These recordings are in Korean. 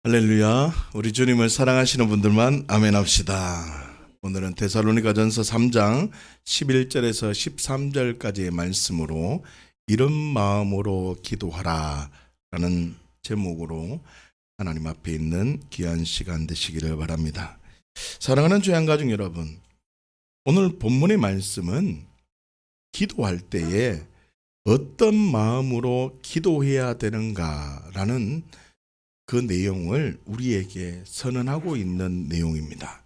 할렐루야. 우리 주님을 사랑하시는 분들만 아멘 합시다. 오늘은 데살로니가전서 3장 11절에서 13절까지의 말씀으로 이런 마음으로 기도하라 라는 제목으로 하나님 앞에 있는 귀한 시간 되시기를 바랍니다. 사랑하는 주양 가족 여러분, 오늘 본문의 말씀은 기도할 때에 어떤 마음으로 기도해야 되는가라는 그 내용을 우리에게 선언하고 있는 내용입니다.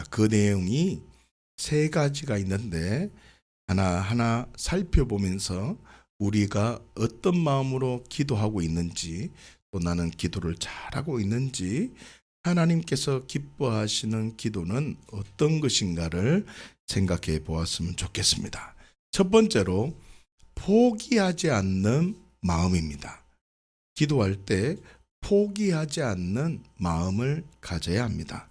그 내용이 세 가지가 있는데 하나하나 살펴보면서 우리가 어떤 마음으로 기도하고 있는지, 또 나는 기도를 잘하고 있는지, 하나님께서 기뻐하시는 기도는 어떤 것인가를 생각해 보았으면 좋겠습니다. 첫 번째로 포기하지 않는 마음입니다. 기도할 때 포기하지 않는 마음을 가져야 합니다.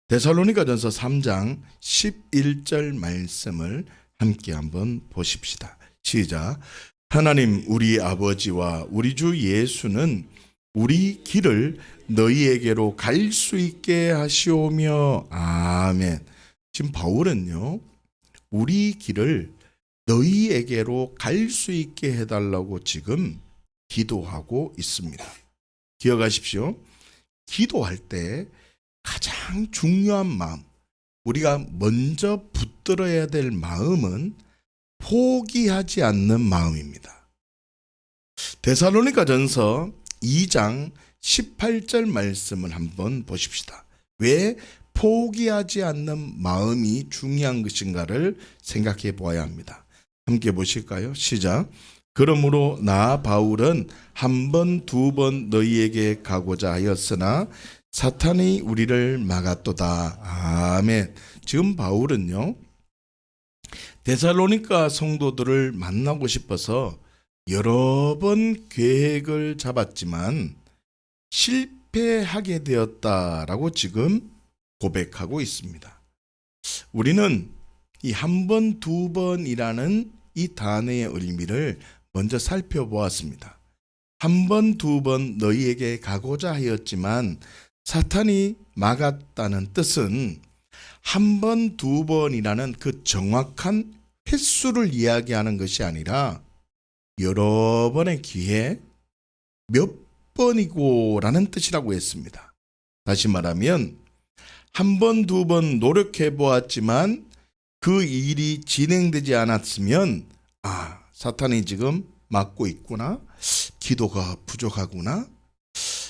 데살로니가전서 3장 11절 말씀을 함께 한번 보십시다. 시작. 하나님 우리 아버지와 우리 주 예수는 우리 길을 너희에게로 갈 수 있게 하시오며. 아멘. 지금 바울은요, 우리 길을 너희에게로 갈 수 있게 해달라고 지금 기도하고 있습니다. 기억하십시오. 기도할 때 가장 중요한 마음, 우리가 먼저 붙들어야 될 마음은 포기하지 않는 마음입니다. 데살로니가전서 2장 18절 말씀을 한번 보십시다. 왜 포기하지 않는 마음이 중요한 것인가를 생각해 보아야 합니다. 함께 보실까요? 시작. 그러므로 나 바울은 한 번, 두 번 너희에게 가고자 하였으나 사탄이 우리를 막았도다. 아멘. 지금 바울은요, 데살로니가 성도들을 만나고 싶어서 여러 번 계획을 잡았지만 실패하게 되었다라고 지금 고백하고 있습니다. 우리는 이 한 번, 두 번이라는 이 단어의 의미를 먼저 살펴보았습니다. 한 번, 두 번 너희에게 가고자 하였지만 사탄이 막았다는 뜻은 한 번, 두 번이라는 그 정확한 횟수를 이야기하는 것이 아니라 여러 번의 기회, 몇 번이고 라는 뜻이라고 했습니다. 다시 말하면 한 번, 두 번 노력해 보았지만 그 일이 진행되지 않았으면 사탄이 지금 막고 있구나, 기도가 부족하구나,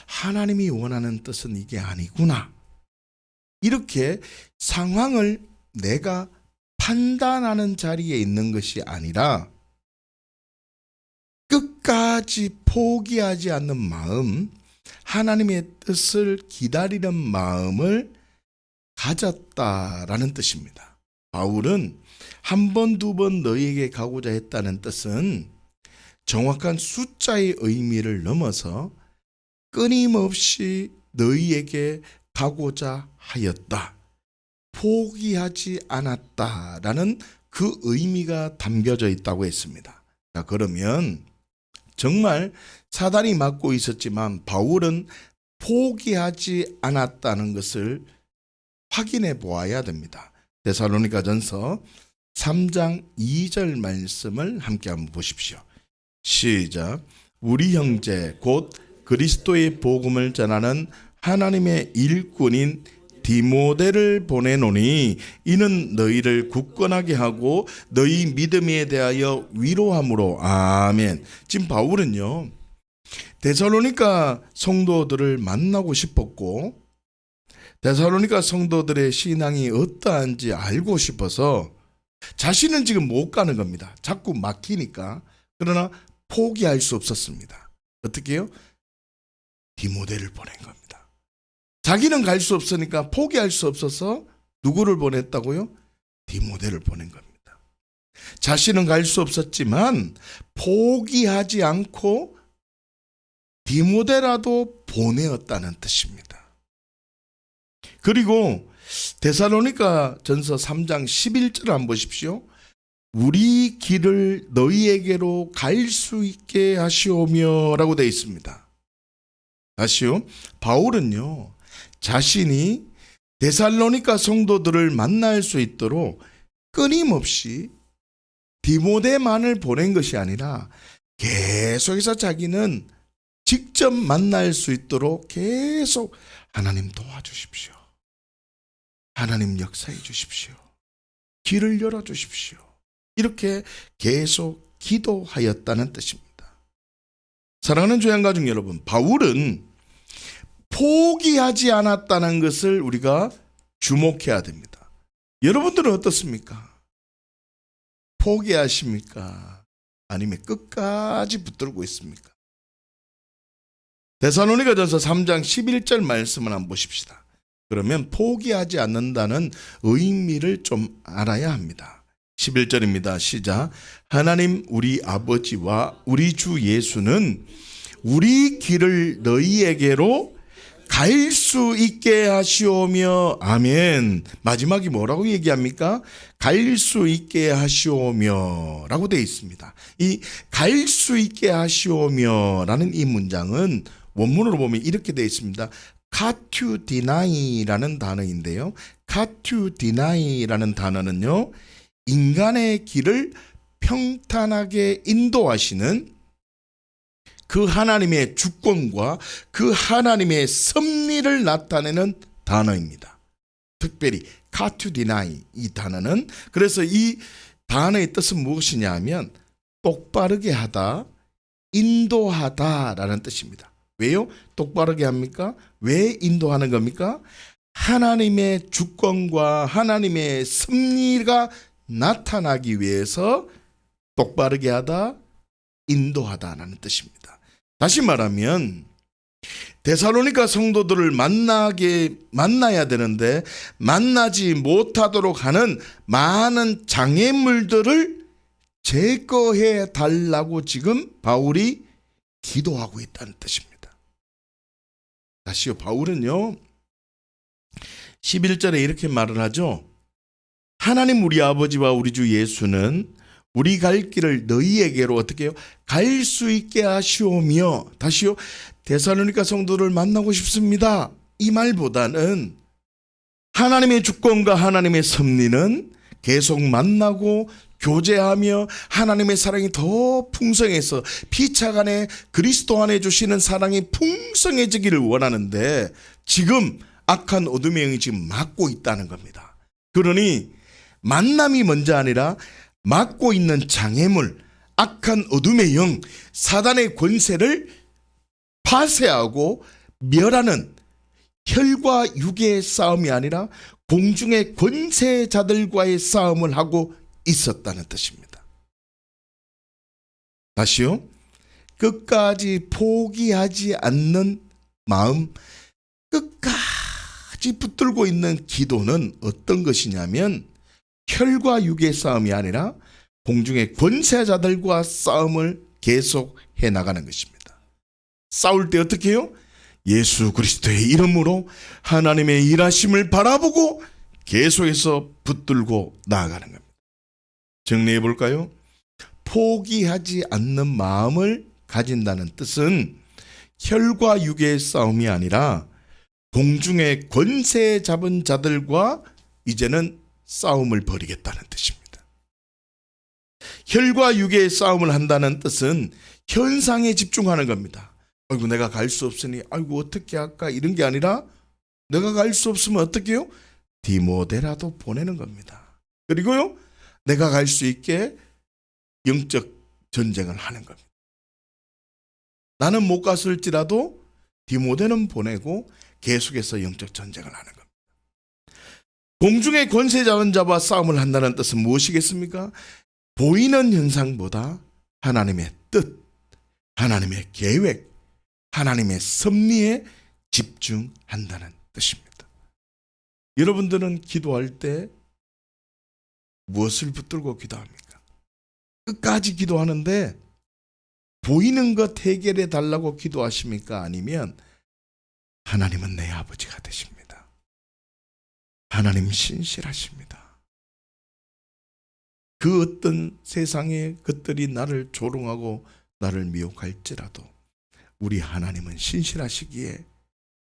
하나님이 원하는 뜻은 이게 아니구나, 이렇게 상황을 내가 판단하는 자리에 있는 것이 아니라 끝까지 포기하지 않는 마음, 하나님의 뜻을 기다리는 마음을 가졌다라는 뜻입니다. 바울은 한 번, 두 번 너희에게 가고자 했다는 뜻은 정확한 숫자의 의미를 넘어서 끊임없이 너희에게 가고자 하였다, 포기하지 않았다라는 그 의미가 담겨져 있다고 했습니다. 자, 그러면 정말 사단이 막고 있었지만 바울은 포기하지 않았다는 것을 확인해 보아야 됩니다. 데살로니가전서 3장 2절 말씀을 함께 한번 보십시오. 시작. 우리 형제 곧 그리스도의 복음을 전하는 하나님의 일꾼인 디모데를 보내노니 이는 너희를 굳건하게 하고 너희 믿음에 대하여 위로함으로. 아멘. 지금 바울은요, 데살로니가 성도들을 만나고 싶었고 데살로니가 성도들의 신앙이 어떠한지 알고 싶어서 자신은 지금 못 가는 겁니다. 자꾸 막히니까. 그러나 포기할 수 없었습니다. 어떻게 해요? 디모데를 보낸 겁니다. 자기는 갈 수 없으니까 포기할 수 없어서 누구를 보냈다고요? 디모데를 보낸 겁니다. 자신은 갈 수 없었지만 포기하지 않고 디모데라도 보내었다는 뜻입니다. 그리고 데살로니가 전서 3장 11절을 한번 보십시오. 우리 길을 너희에게로 갈 수 있게 하시오며 라고 되어 있습니다. 다시요. 바울은요, 자신이 데살로니가 성도들을 만날 수 있도록 끊임없이 디모데만을 보낸 것이 아니라 계속해서 자기는 직접 만날 수 있도록 계속 하나님 도와주십시오. 하나님 역사해 주십시오. 길을 열어주십시오. 이렇게 계속 기도하였다는 뜻입니다. 사랑하는 조양가족 여러분, 바울은 포기하지 않았다는 것을 우리가 주목해야 됩니다. 여러분들은 어떻습니까? 포기하십니까? 아니면 끝까지 붙들고 있습니까? 데살로니가전서 3장 11절 말씀을 한번 보십시다. 그러면 포기하지 않는다는 의미를 좀 알아야 합니다. 11절입니다. 시작. 하나님 우리 아버지와 우리 주 예수는 우리 길을 너희에게로 갈 수 있게 하시오며. 아멘. 마지막이 뭐라고 얘기합니까? 갈 수 있게 하시오며 라고 되어 있습니다. 이 갈 수 있게 하시오며 라는 이 문장은 원문으로 보면 이렇게 되어 있습니다. 카투디나이라는 단어인데요. 카투디나이라는 단어는요, 인간의 길을 평탄하게 인도하시는 그 하나님의 주권과 그 하나님의 섭리를 나타내는 단어입니다. 특별히 카투디나이, 이 단어는, 그래서 이 단어의 뜻은 무엇이냐 하면 똑바르게 하다, 인도하다라는 뜻입니다. 왜요? 똑바르게 합니까? 왜 인도하는 겁니까? 하나님의 주권과 하나님의 섭리가 나타나기 위해서 똑바르게 하다, 인도하다라는 뜻입니다. 다시 말하면 데살로니가 성도들을 만나야 되는데 만나지 못하도록 하는 많은 장애물들을 제거해 달라고 지금 바울이 기도하고 있다는 뜻입니다. 다시요. 바울은요 11절에 이렇게 말을 하죠. 하나님 우리 아버지와 우리 주 예수는 우리 갈 길을 너희에게로 어떻게 해요? 갈 수 있게 하시오며. 다시요. 데살로니가 성도를 만나고 싶습니다. 이 말보다는 하나님의 주권과 하나님의 섭리는 계속 만나고 교제하며 하나님의 사랑이 더 풍성해서 피차 간에 그리스도 안에 주시는 사랑이 풍성해지기를 원하는데 지금 악한 어둠의 영이 지금 막고 있다는 겁니다. 그러니 만남이 먼저 아니라 막고 있는 장애물, 악한 어둠의 영, 사단의 권세를 파쇄하고 멸하는 혈과 육의 싸움이 아니라 공중의 권세자들과의 싸움을 하고 있었다는 뜻입니다. 다시요. 끝까지 포기하지 않는 마음, 끝까지 붙들고 있는 기도는 어떤 것이냐면 혈과 육의 싸움이 아니라 공중의 권세자들과 싸움을 계속 해나가는 것입니다. 싸울 때 어떻게 해요? 예수 그리스도의 이름으로 하나님의 일하심을 바라보고 계속해서 붙들고 나아가는 겁니다. 정리해 볼까요? 포기하지 않는 마음을 가진다는 뜻은 혈과 육의 싸움이 아니라 공중의 권세 잡은 자들과 이제는 싸움을 벌이겠다는 뜻입니다. 혈과 육의 싸움을 한다는 뜻은 현상에 집중하는 겁니다. 아이고 내가 갈 수 없으니 아이고 어떻게 할까 이런 게 아니라 내가 갈 수 없으면 어떻게 해요? 디모데라도 보내는 겁니다. 그리고요 내가 갈 수 있게 영적 전쟁을 하는 겁니다. 나는 못 갔을지라도 디모데는 보내고 계속해서 영적 전쟁을 하는 겁니다. 공중의 권세 잡은 자와 싸움을 한다는 뜻은 무엇이겠습니까? 보이는 현상보다 하나님의 뜻, 하나님의 계획, 하나님의 섭리에 집중한다는 뜻입니다. 여러분들은 기도할 때 무엇을 붙들고 기도합니까? 끝까지 기도하는데 보이는 것 해결해 달라고 기도하십니까? 아니면 하나님은 내 아버지가 되십니다. 하나님 신실하십니다. 그 어떤 세상의 것들이 나를 조롱하고 나를 미혹할지라도 우리 하나님은 신실하시기에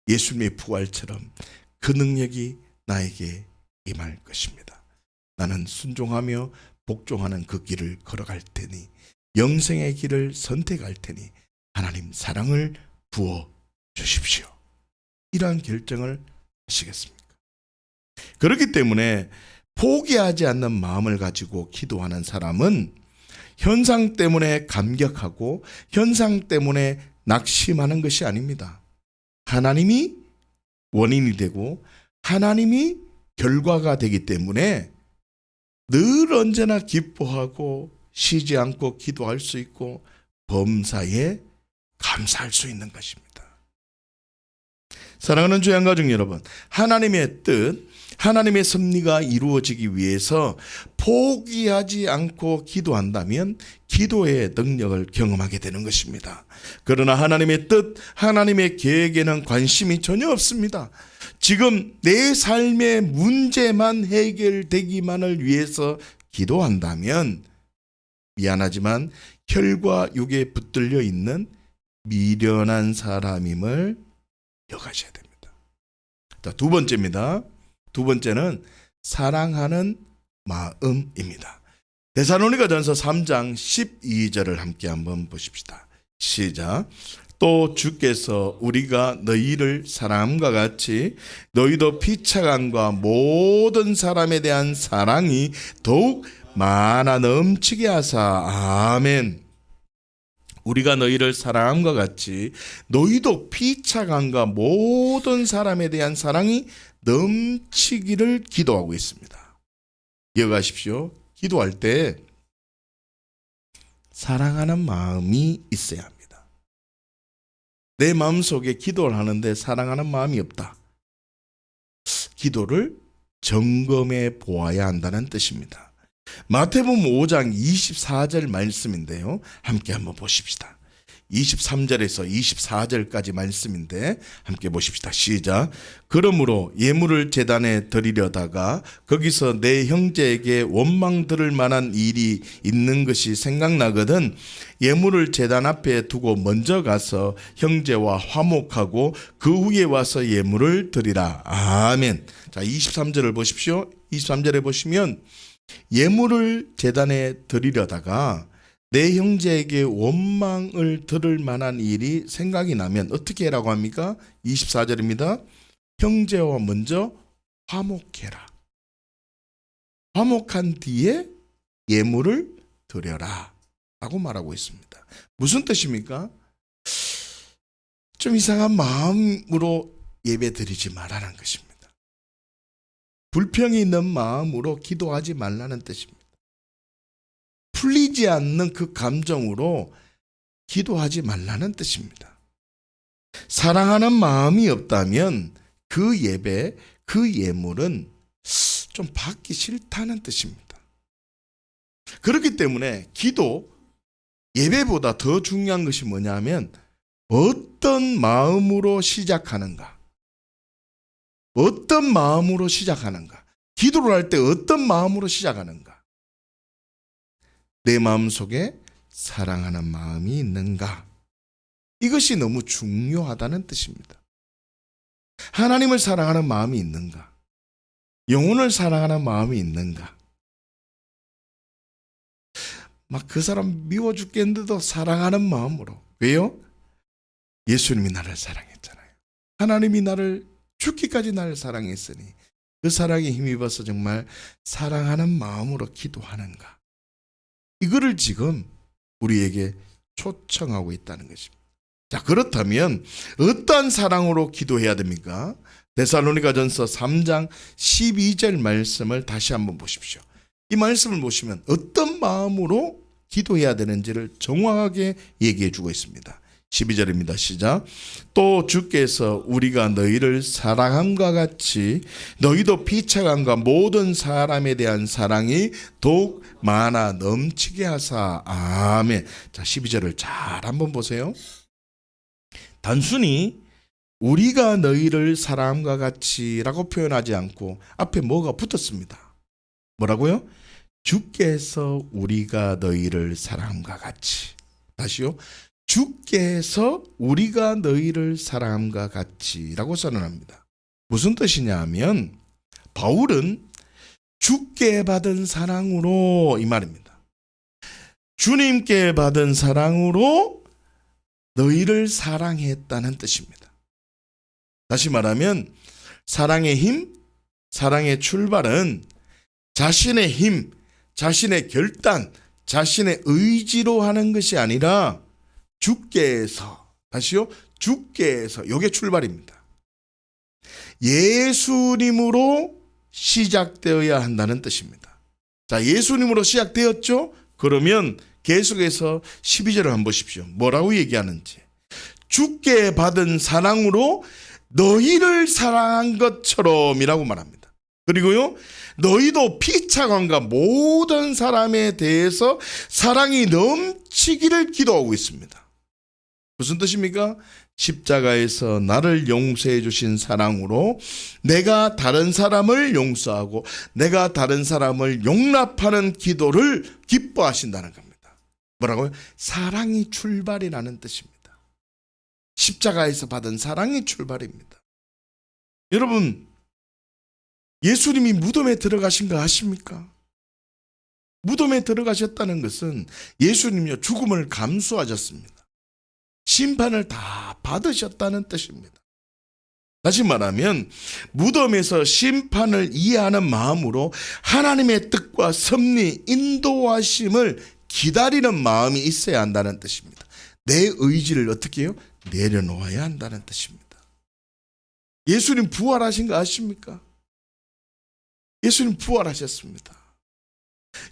예수님의 부활처럼 그 능력이 나에게 임할 것입니다. 나는 순종하며 복종하는 그 길을 걸어갈 테니, 영생의 길을 선택할 테니 하나님 사랑을 부어 주십시오. 이러한 결정을 하시겠습니까? 그렇기 때문에 포기하지 않는 마음을 가지고 기도하는 사람은 현상 때문에 감격하고 현상 때문에 낙심하는 것이 아닙니다. 하나님이 원인이 되고 하나님이 결과가 되기 때문에 늘 언제나 기뻐하고 쉬지 않고 기도할 수 있고 범사에 감사할 수 있는 것입니다. 사랑하는 주의 가족 여러분, 하나님의 뜻, 하나님의 섭리가 이루어지기 위해서 포기하지 않고 기도한다면 기도의 능력을 경험하게 되는 것입니다. 그러나 하나님의 뜻, 하나님의 계획에는 관심이 전혀 없습니다. 지금 내 삶의 문제만 해결되기만을 위해서 기도한다면 미안하지만 혈과 육에 붙들려 있는 미련한 사람임을 기억하셔야 됩니다. 자, 두 번째입니다. 두 번째는 사랑하는 마음입니다. 데살로니가전서 3장 12절을 함께 한번 보십시다. 시작. 또 주께서 우리가 너희를 사랑함과 같이 너희도 피차감과 모든 사람에 대한 사랑이 더욱 많아 넘치게 하사. 아멘. 우리가 너희를 사랑함과 같이 너희도 피차감과 모든 사람에 대한 사랑이 넘치기를 기도하고 있습니다. 기억하십시오. 기도할 때 사랑하는 마음이 있어야 합니다. 내 마음속에 기도를 하는데 사랑하는 마음이 없다. 기도를 점검해 보아야 한다는 뜻입니다. 마태복음 5장 24절 말씀인데요. 함께 한번 보십시다. 23절에서 24절까지 말씀인데 함께 보십시다. 시작. 그러므로 예물을 제단에 드리려다가 거기서 내 형제에게 원망 들을 만한 일이 있는 것이 생각나거든 예물을 제단 앞에 두고 먼저 가서 형제와 화목하고 그 후에 와서 예물을 드리라. 아멘. 자, 23절을 보십시오. 23절에 보시면 예물을 제단에 드리려다가 내 형제에게 원망을 들을 만한 일이 생각이 나면 어떻게 해라고 합니까? 24절입니다. 형제와 먼저 화목해라. 화목한 뒤에 예물을 드려라 라고 말하고 있습니다. 무슨 뜻입니까? 좀 이상한 마음으로 예배 드리지 말라는 것입니다. 불평이 있는 마음으로 기도하지 말라는 뜻입니다. 풀리지 않는 그 감정으로 기도하지 말라는 뜻입니다. 사랑하는 마음이 없다면 그 예배, 그 예물은 좀 받기 싫다는 뜻입니다. 그렇기 때문에 기도, 예배보다 더 중요한 것이 뭐냐면 어떤 마음으로 시작하는가? 어떤 마음으로 시작하는가? 기도를 할 때 어떤 마음으로 시작하는가? 내 마음속에 사랑하는 마음이 있는가? 이것이 너무 중요하다는 뜻입니다. 하나님을 사랑하는 마음이 있는가? 영혼을 사랑하는 마음이 있는가? 막 그 사람 미워 죽겠는데도 사랑하는 마음으로. 왜요? 예수님이 나를 사랑했잖아요. 하나님이 나를 죽기까지 나를 사랑했으니 그 사랑에 힘입어서 정말 사랑하는 마음으로 기도하는가? 이거를 지금 우리에게 초청하고 있다는 것입니다. 자, 그렇다면 어떠한 사랑으로 기도해야 됩니까? 데살로니가전서 3장 12절 말씀을 다시 한번 보십시오. 이 말씀을 보시면 어떤 마음으로 기도해야 되는지를 정확하게 얘기해 주고 있습니다. 12절입니다. 시작. 또 주께서 우리가 너희를 사랑함과 같이 너희도 피차감과 모든 사람에 대한 사랑이 더욱 많아 넘치게 하사. 아멘. 자, 12절을 잘 한번 보세요. 단순히 우리가 너희를 사랑함과 같이라고 표현하지 않고 앞에 뭐가 붙었습니다. 뭐라고요? 주께서 우리가 너희를 사랑함과 같이. 다시요. 주께서 우리가 너희를 사랑함과 같이라고 선언합니다. 무슨 뜻이냐 하면 바울은 주께 받은 사랑으로 이 말입니다. 주님께 받은 사랑으로 너희를 사랑했다는 뜻입니다. 다시 말하면 사랑의 힘, 사랑의 출발은 자신의 힘, 자신의 결단, 자신의 의지로 하는 것이 아니라 주께서, 다시요, 주께서, 이게 출발입니다. 예수님으로 시작되어야 한다는 뜻입니다. 자, 예수님으로 시작되었죠? 그러면 계속해서 12절을 한번 보십시오. 뭐라고 얘기하는지. 주께 받은 사랑으로 너희를 사랑한 것처럼이라고 말합니다. 그리고요, 너희도 피차관과 모든 사람에 대해서 사랑이 넘치기를 기도하고 있습니다. 무슨 뜻입니까? 십자가에서 나를 용서해 주신 사랑으로 내가 다른 사람을 용서하고 내가 다른 사람을 용납하는 기도를 기뻐하신다는 겁니다. 뭐라고요? 사랑이 출발이라는 뜻입니다. 십자가에서 받은 사랑이 출발입니다. 여러분, 예수님이 무덤에 들어가신 거 아십니까? 무덤에 들어가셨다는 것은 예수님요, 죽음을 감수하셨습니다. 심판을 다 받으셨다는 뜻입니다. 다시 말하면 무덤에서 심판을 이해하는 마음으로 하나님의 뜻과 섭리, 인도하심을 기다리는 마음이 있어야 한다는 뜻입니다. 내 의지를 어떻게 해요? 내려놓아야 한다는 뜻입니다. 예수님 부활하신 거 아십니까? 예수님 부활하셨습니다.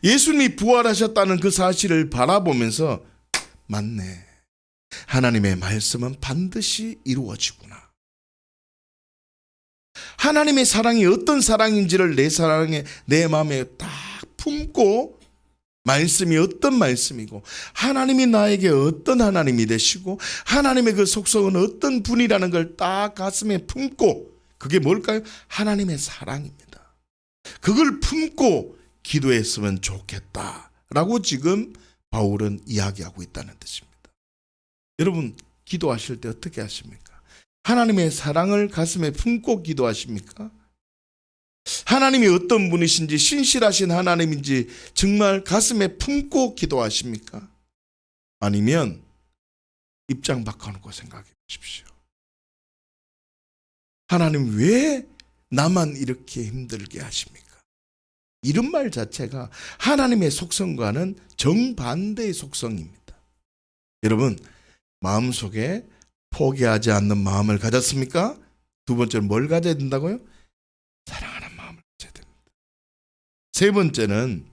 예수님이 부활하셨다는 그 사실을 바라보면서 맞네, 하나님의 말씀은 반드시 이루어지구나. 하나님의 사랑이 어떤 사랑인지를 내 마음에 딱 품고, 말씀이 어떤 말씀이고 하나님이 나에게 어떤 하나님이 되시고 하나님의 그 속성은 어떤 분이라는 걸 딱 가슴에 품고, 그게 뭘까요? 하나님의 사랑입니다. 그걸 품고 기도했으면 좋겠다라고 지금 바울은 이야기하고 있다는 뜻입니다. 여러분, 기도하실 때 어떻게 하십니까? 하나님의 사랑을 가슴에 품고 기도하십니까? 하나님이 어떤 분이신지, 신실하신 하나님인지 정말 가슴에 품고 기도하십니까? 아니면 입장 바꿔놓고 생각해 보십시오. 하나님 왜 나만 이렇게 힘들게 하십니까? 이런 말 자체가 하나님의 속성과는 정반대의 속성입니다. 여러분, 마음속에 포기하지 않는 마음을 가졌습니까? 두 번째는 뭘 가져야 된다고요? 사랑하는 마음을 가져야 됩니다. 세 번째는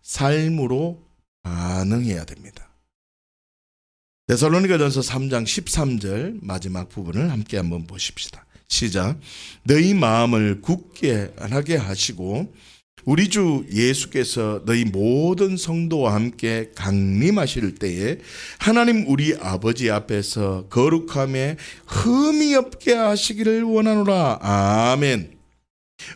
삶으로 반응해야 됩니다. 데살로니가전서 3장 13절 마지막 부분을 함께 한번 보십시다. 시작. 너희 마음을 굳게 하게 하시고 우리 주 예수께서 너희 모든 성도와 함께 강림하실 때에 하나님 우리 아버지 앞에서 거룩함에 흠이 없게 하시기를 원하노라. 아멘.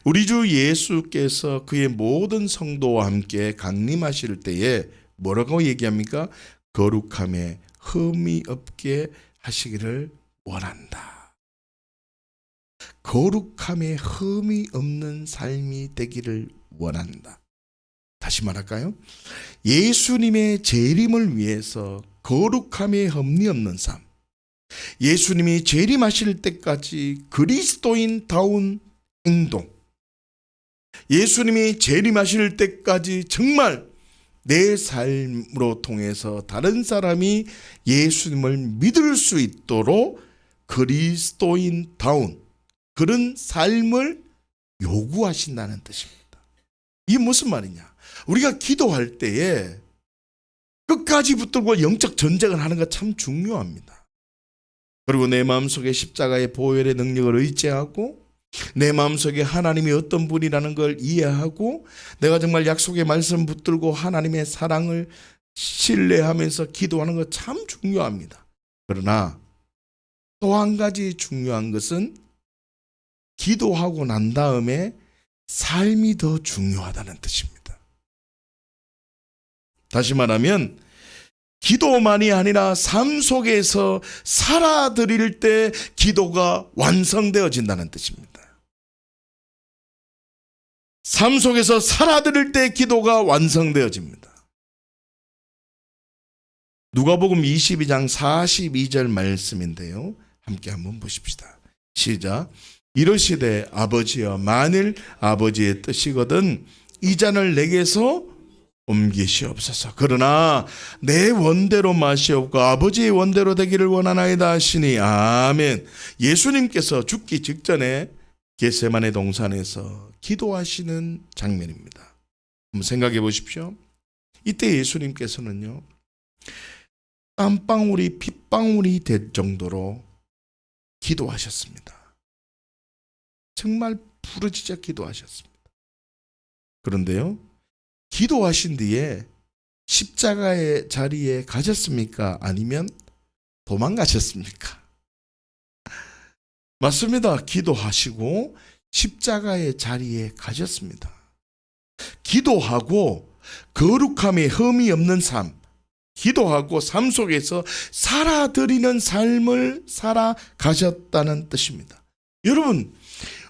우리 주 예수께서 그의 모든 성도와 함께 강림하실 때에 뭐라고 얘기합니까? 거룩함에 흠이 없게 하시기를 원한다. 거룩함에 흠이 없는 삶이 되기를 원한다. 다시 말할까요? 예수님의 재림을 위해서 거룩함에 흠이 없는 삶, 예수님이 재림하실 때까지 그리스도인다운 행동, 예수님이 재림하실 때까지 정말 내 삶으로 통해서 다른 사람이 예수님을 믿을 수 있도록 그리스도인다운 그런 삶을 요구하신다는 뜻입니다. 이게 무슨 말이냐? 우리가 기도할 때에 끝까지 붙들고 영적 전쟁을 하는 것 참 중요합니다. 그리고 내 마음속에 십자가의 보혈의 능력을 의지하고 내 마음속에 하나님이 어떤 분이라는 걸 이해하고 내가 정말 약속의 말씀 붙들고 하나님의 사랑을 신뢰하면서 기도하는 것 참 중요합니다. 그러나 또 한 가지 중요한 것은 기도하고 난 다음에 삶이 더 중요하다는 뜻입니다. 다시 말하면 기도만이 아니라 삶 속에서 살아드릴 때 기도가 완성되어진다는 뜻입니다. 삶 속에서 살아드릴 때 기도가 완성되어집니다. 누가복음 22장 42절 말씀인데요. 함께 한번 보십시다. 시작. 이르시되 아버지여 만일 아버지의 뜻이거든 이 잔을 내게서 옮기시옵소서. 그러나 내 원대로 마시옵고 아버지의 원대로 되기를 원하나이다 하시니 아멘. 예수님께서 죽기 직전에 겟세마네 동산에서 기도하시는 장면입니다. 한번 생각해 보십시오. 이때 예수님께서는요, 땀방울이 핏방울이 될 정도로 기도하셨습니다. 정말 부르짖어 기도하셨습니다. 그런데요, 기도하신 뒤에 십자가의 자리에 가셨습니까? 아니면 도망가셨습니까? 맞습니다. 기도하시고 십자가의 자리에 가셨습니다. 기도하고 거룩함에 흠이 없는 삶, 기도하고 삶 속에서 살아드리는 삶을 살아가셨다는 뜻입니다. 여러분,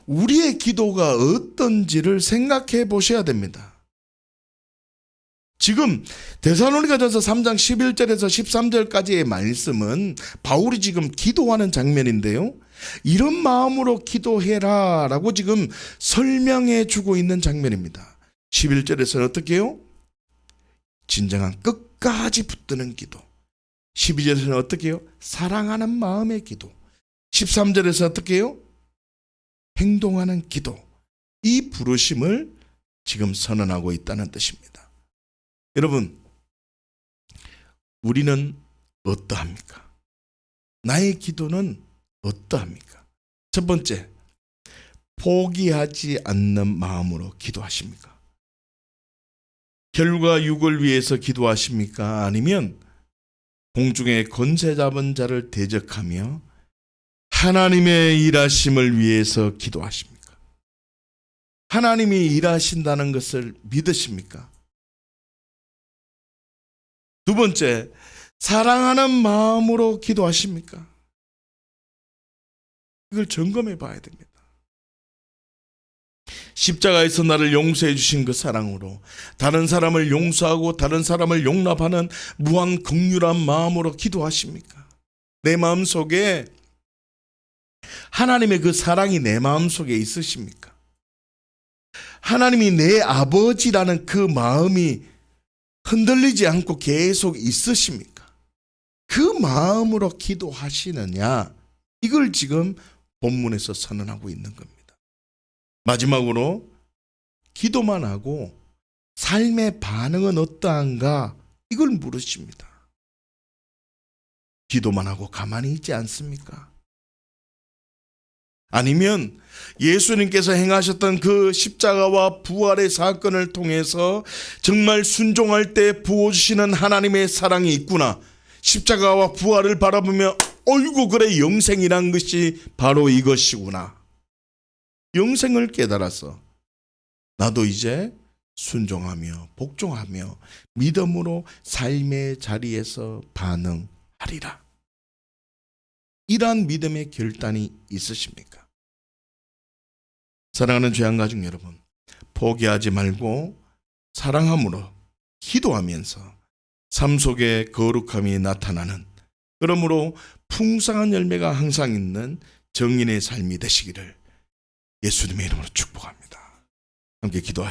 우리의 기도가 어떤지를 생각해 보셔야 됩니다. 지금 데살로니가전서 3장 11절에서 13절까지의 말씀은 바울이 지금 기도하는 장면인데요. 이런 마음으로 기도해라 라고 지금 설명해 주고 있는 장면입니다. 11절에서는 어떻게 해요? 진정한 끝까지 붙드는 기도. 12절에서는 어떻게 해요? 사랑하는 마음의 기도. 13절에서 어떻게 해요? 행동하는 기도. 이 부르심을 지금 선언하고 있다는 뜻입니다. 여러분, 우리는 어떠합니까? 나의 기도는 어떠합니까? 첫 번째, 포기하지 않는 마음으로 기도하십니까? 결과 유익을 위해서 기도하십니까? 아니면 공중의 권세 잡은 자를 대적하며 하나님의 일하심을 위해서 기도하십니까? 하나님이 일하신다는 것을 믿으십니까? 두 번째, 사랑하는 마음으로 기도하십니까? 이걸 점검해 봐야 됩니다. 십자가에서 나를 용서해 주신 그 사랑으로 다른 사람을 용서하고 다른 사람을 용납하는 무한 긍휼한 마음으로 기도하십니까? 내 마음속에 하나님의 그 사랑이 내 마음속에 있으십니까? 하나님이 내 아버지라는 그 마음이 흔들리지 않고 계속 있으십니까? 그 마음으로 기도하시느냐? 이걸 지금 본문에서 선언하고 있는 겁니다. 마지막으로 기도만 하고 삶의 반응은 어떠한가? 이걸 물으십니다. 기도만 하고 가만히 있지 않습니까? 아니면 예수님께서 행하셨던 그 십자가와 부활의 사건을 통해서 정말 순종할 때 부어주시는 하나님의 사랑이 있구나. 십자가와 부활을 바라보며 어이구 그래 영생이란 것이 바로 이것이구나. 영생을 깨달아서 나도 이제 순종하며 복종하며 믿음으로 삶의 자리에서 반응하리라. 이러한 믿음의 결단이 있으십니까? 사랑하는 죄안가족 여러분, 포기하지 말고 사랑함으로 기도하면서 삶 속에 거룩함이 나타나는, 그러므로 풍성한 열매가 항상 있는 정인의 삶이 되시기를 예수님의 이름으로 축복합니다. 함께 기도하시죠.